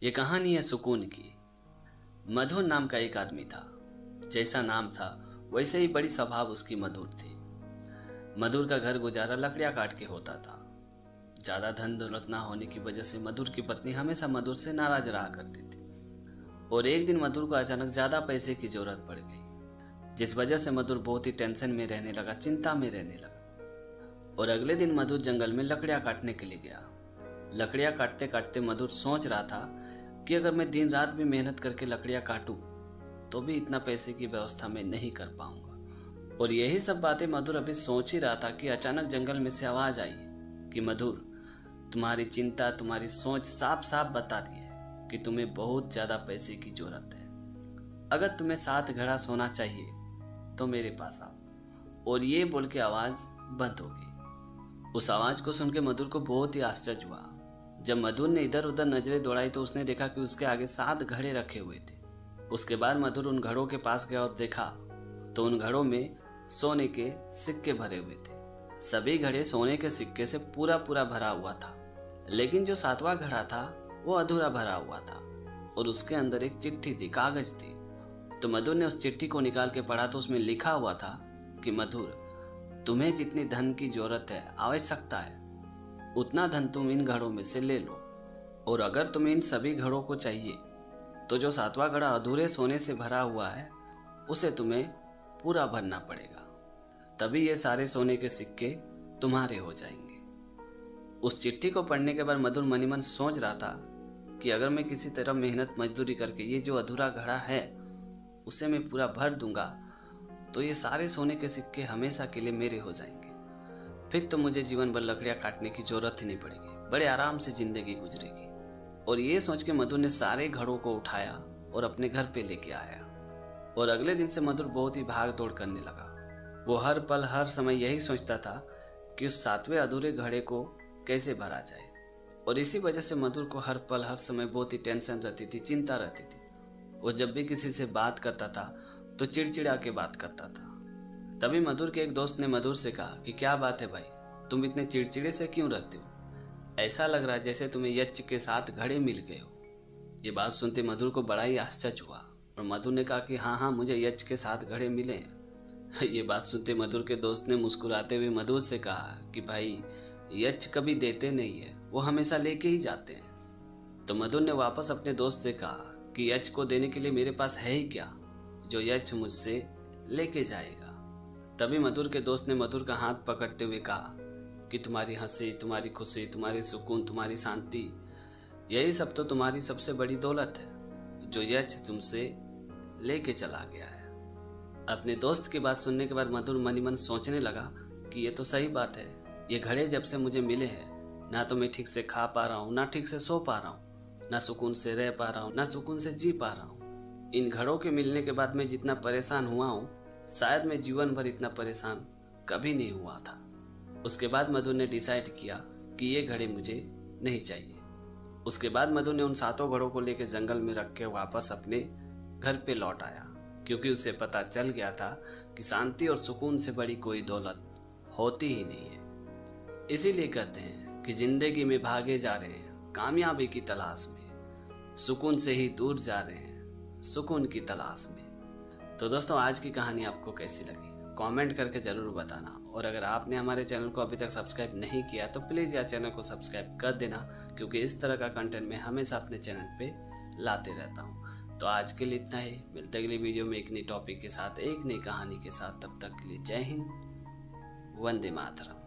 ये कहानी है सुकून की। मधुर नाम का एक आदमी था। जैसा नाम था वैसे ही बड़ी स्वभाव उसकी मधुर थी। मधुर का घर गुजारा लकड़ियां काट के होता था। ज्यादा धन दौलत ना होने की वजह से मधुर की पत्नी हमेशा मधुर से नाराज रहा करती थी। और एक दिन मधुर को अचानक ज्यादा पैसे की जरूरत पड़ गई, जिस वजह से मधुर बहुत ही टेंशन में रहने लगा, चिंता में रहने लगा। और अगले दिन मधुर जंगल में लकड़ियां काटने के लिए गया। लकड़ियां काटते काटते मधुर सोच रहा था कि अगर मैं दिन रात भी मेहनत करके लकड़ियां काटूं तो भी इतना पैसे की व्यवस्था मैं नहीं कर पाऊंगा। और यही सब बातें मधुर अभी सोच ही रहा था कि अचानक जंगल में से आवाज आई कि मधुर, तुम्हारी चिंता, तुम्हारी सोच साफ साफ बता रही है कि तुम्हें बहुत ज्यादा पैसे की जरूरत है। अगर तुम्हें 7 घड़ा सोना चाहिए तो मेरे पास आओ। और ये बोल के आवाज बंद हो गई। उस आवाज को सुन के मधुर को बहुत ही आश्चर्य हुआ। जब मधुर ने इधर उधर नजरें दौड़ाई तो उसने देखा कि उसके आगे 7 घड़े रखे हुए थे। उसके बाद मधुर उन घड़ों के पास गया और देखा तो उन घड़ों में सोने के सिक्के भरे हुए थे। सभी घड़े सोने के सिक्के से पूरा पूरा भरा हुआ था, लेकिन जो 7वां घड़ा था वो अधूरा भरा हुआ था और उसके अंदर एक चिट्ठी थी, कागज थी। तो मधुर ने उस चिट्ठी को निकाल के पढ़ा तो उसमें लिखा हुआ था कि मधुर, तुम्हें जितनी धन की जरूरत है, आवश्यकता है, उतना धन तुम इन घड़ों में से ले लो। और अगर तुम्हें इन सभी घड़ों को चाहिए तो जो 7वां घड़ा अधूरे सोने से भरा हुआ है उसे तुम्हें पूरा भरना पड़ेगा, तभी ये सारे सोने के सिक्के तुम्हारे हो जाएंगे। उस चिट्ठी को पढ़ने के बाद मधुर मन ही मन सोच रहा था कि अगर मैं किसी तरह मेहनत मजदूरी करके ये जो अधूरा घड़ा है उसे मैं पूरा भर दूंगा तो ये सारे सोने के सिक्के हमेशा के लिए मेरे हो जाएंगे। फिर तो मुझे जीवन भर लकड़ियां काटने की जरूरत ही नहीं पड़ेगी, बड़े आराम से जिंदगी गुजरेगी। और ये सोच के मधुर ने सारे घड़ों को उठाया और अपने घर पे लेके आया। और अगले दिन से मधुर बहुत ही भाग दौड़ करने लगा। वो हर पल हर समय यही सोचता था कि उस 7वें अधूरे घड़े को कैसे भरा जाए। और इसी वजह से मधुर को हर पल हर समय बहुत ही टेंशन रहती थी, चिंता रहती थी। वो जब भी किसी से बात करता था तो चिड़चिड़ा के बात करता था। तभी मधुर के एक दोस्त ने मधुर से कहा कि क्या बात है भाई, तुम इतने चिड़चिड़े से क्यों रहते हो? ऐसा लग रहा है जैसे तुम्हें यक्ष के 7 घड़े मिल गए हो। ये बात सुनते मधुर को बड़ा ही आश्चर्य हुआ और मधुर ने कहा कि हाँ, मुझे यक्ष के 7 घड़े मिले हैं। ये बात सुनते मधुर के दोस्त ने मुस्कुराते हुए मधुर से कहा कि भाई, यक्ष कभी देते नहीं है, वो हमेशा लेके ही जाते हैं। तो मधुर ने वापस अपने दोस्त से कहा कि यक्ष को देने के लिए मेरे पास है ही क्या जो यक्ष मुझसे लेके जाएगा। तभी मधुर के दोस्त ने मधुर का हाथ पकड़ते हुए कहा कि तुम्हारी हंसी, तुम्हारी खुशी, तुम्हारी सुकून, तुम्हारी शांति, यही सब तो तुम्हारी सबसे बड़ी दौलत है जो यक्ष तुमसे लेके चला गया है। अपने दोस्त की बात सुनने के बाद मधुर मन ही मन सोचने लगा कि ये तो सही बात है। ये घड़े जब से मुझे मिले हैं, ना तो मैं ठीक से खा पा रहा हूँ, ना ठीक से सो पा रहा हूँ, ना सुकून से रह पा रहा हूँ, ना सुकून से जी पा रहा हूँ। इन घड़ों के मिलने के बाद मैं जितना परेशान हुआ हूँ, शायद मैं जीवन भर इतना परेशान कभी नहीं हुआ था। उसके बाद मधुर ने डिसाइड किया कि ये घड़े मुझे नहीं चाहिए। उसके बाद मधुर ने उन 7 घड़ों को लेकर जंगल में रख के वापस अपने घर पे लौट आया, क्योंकि उसे पता चल गया था कि शांति और सुकून से बड़ी कोई दौलत होती ही नहीं है। इसीलिए कहते हैं कि जिंदगी में भागे जा रहे हैं कामयाबी की तलाश में, सुकून से ही दूर जा रहे हैं सुकून की तलाश में। तो दोस्तों, आज की कहानी आपको कैसी लगी कमेंट करके ज़रूर बताना। और अगर आपने हमारे चैनल को अभी तक सब्सक्राइब नहीं किया तो प्लीज़ यार चैनल को सब्सक्राइब कर देना, क्योंकि इस तरह का कंटेंट मैं हमेशा अपने चैनल पे लाते रहता हूँ। तो आज के लिए इतना ही, मिलते अगली वीडियो में एक नई टॉपिक के साथ, एक नई कहानी के साथ। तब तक के लिए जय हिंद, वंदे मातरम।